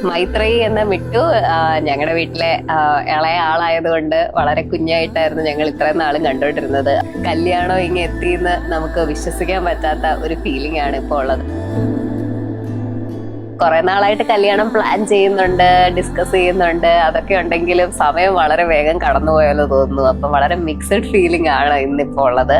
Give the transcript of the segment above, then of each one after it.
മൈത്രേയി എന്ന മിട്ടു ഞങ്ങളുടെ വീട്ടിലെ ഇളയ ആളായതുകൊണ്ട് വളരെ കുഞ്ഞായിട്ടായിരുന്നു ഞങ്ങൾ ഇത്രയും നാളും കണ്ടുകൊണ്ടിരുന്നത്. കല്യാണം ഇങ്ങനെ എത്തിയെന്ന് നമുക്ക് വിശ്വസിക്കാൻ പറ്റാത്ത ഒരു ഫീലിംഗ് ആണ് ഇപ്പോൾ ഉള്ളത്. കുറെ നാളായിട്ട് കല്യാണം പ്ലാൻ ചെയ്യുന്നുണ്ട്, ഡിസ്കസ് ചെയ്യുന്നുണ്ട്, അതൊക്കെ ഉണ്ടെങ്കിലും സമയം വളരെ വേഗം കടന്നുപോയാലോ തോന്നുന്നു. അപ്പൊ വളരെ മിക്സഡ് ഫീലിംഗ് ആണ് ഇന്നിപ്പോ ഉള്ളത്.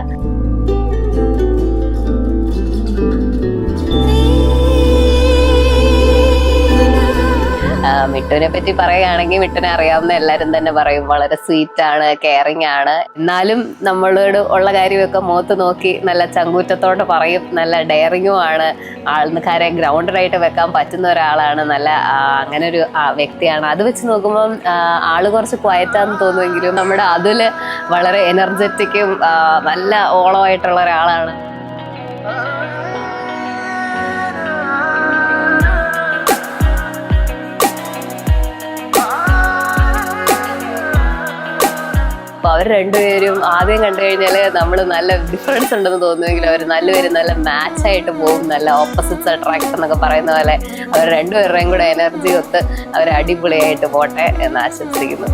മിട്ടുവിനെ പറ്റി പറയുകയാണെങ്കിൽ മിട്ടുവിനെ അറിയാവുന്ന എല്ലാരും തന്നെ പറയും വളരെ സ്വീറ്റ് ആണ്, കെയറിങ് ആണ്. എന്നാലും നമ്മളോട് ഉള്ള കാര്യമൊക്കെ മുഖത്ത് നോക്കി നല്ല ചങ്കൂറ്റത്തോടെ പറയും. നല്ല ഡെയറിങ്ങും ആണ്. ആൾക്കാരെ ഗ്രൗണ്ടഡ് ആയിട്ട് വെക്കാൻ പറ്റുന്ന ഒരാളാണ്. നല്ല അങ്ങനെ ഒരു വ്യക്തിയാണ്. അത് വെച്ച് നോക്കുമ്പോൾ ആള് കുറച്ച് ക്വയറ്റാന്ന് തോന്നുമെങ്കിലും നമ്മുടെ അതില് വളരെ എനർജറ്റിക്കും നല്ല ഓളമായിട്ടുള്ള ഒരാളാണ്. അപ്പൊ അവർ രണ്ടുപേരും ആദ്യം കണ്ടു കഴിഞ്ഞാല് നമ്മൾ നല്ല ഡിഫറൻസ് ഉണ്ടെന്ന് തോന്നുമെങ്കിലും അവർ നല്ലൊരു നല്ല മാച്ച് ആയിട്ട് പോകും. നല്ല ഓപ്പോസിറ്റ്സ് അട്രാക്ട് എന്നൊക്കെ പറയുന്ന പോലെ അവർ രണ്ടുപേരുടെയും കൂടെ എനർജി ഒത്ത് അവർ അടിപൊളിയായിട്ട് പോട്ടെ എന്ന് ആശംസിക്കുന്നു.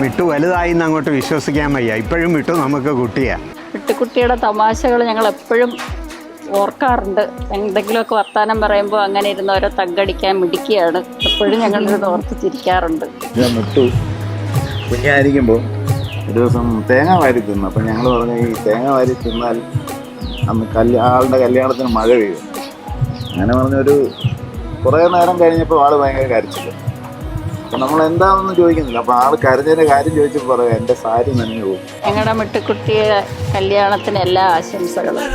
മിട്ടു വലുതായി അങ്ങോട്ട് വിശ്വസിക്കാൻ വയ്യ. ഇപ്പോഴും മിട്ടു നമുക്ക് കുട്ടിയാ. മിട്ടുകുട്ടിയുടെ തമാശകൾ ഞങ്ങൾ എപ്പോഴും ഓർക്കാറുണ്ട്. എന്തെങ്കിലുമൊക്കെ വർത്താനം പറയുമ്പോൾ അങ്ങനെ ഇരുന്ന് ഓരോ തగ్గടിക്കാൻ മിടിക്കുകയാണ്. എപ്പോഴും ഞങ്ങളിത് ഓർത്ത് ചിരിക്കാറുണ്ട്. മിട്ടു കുഞ്ഞായിരിക്കുമ്പോൾ ഒരു ദിവസം തേങ്ങ വാരി തിന്നു. അപ്പം ഞങ്ങൾ പറഞ്ഞു ഈ തേങ്ങ വാരി തിന്നാൽ അന്ന് ആളുടെ കല്യാണത്തിന് മഴ പെയ്യും. അങ്ങനെ പറഞ്ഞൊരു കുറേ നേരം കഴിഞ്ഞപ്പോൾ ആൾ ഭയങ്കര കരച്ചില്ല. അപ്പം നമ്മൾ എന്താണെന്ന് ചോദിക്കുന്നില്ല. അപ്പം ആൾ കരഞ്ഞതിൻ്റെ കാര്യം ചോദിച്ചപ്പോൾ പറയാം എൻ്റെ സാരി നനഞ്ഞു പോകും. ഞങ്ങളുടെ മിട്ടുകുട്ടിയെ കല്യാണത്തിന് എല്ലാ ആശംസകളും.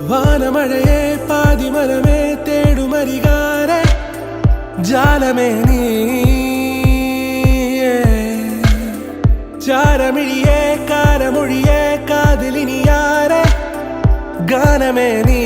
വാനമഴയെ പാതിമരമേ തേടുമരികാരെ ജാലമേ നീ ചാരമിഴിയെ കാരമൊഴിയെ കാതിലിനിയാരെ ഗാനമേ നീ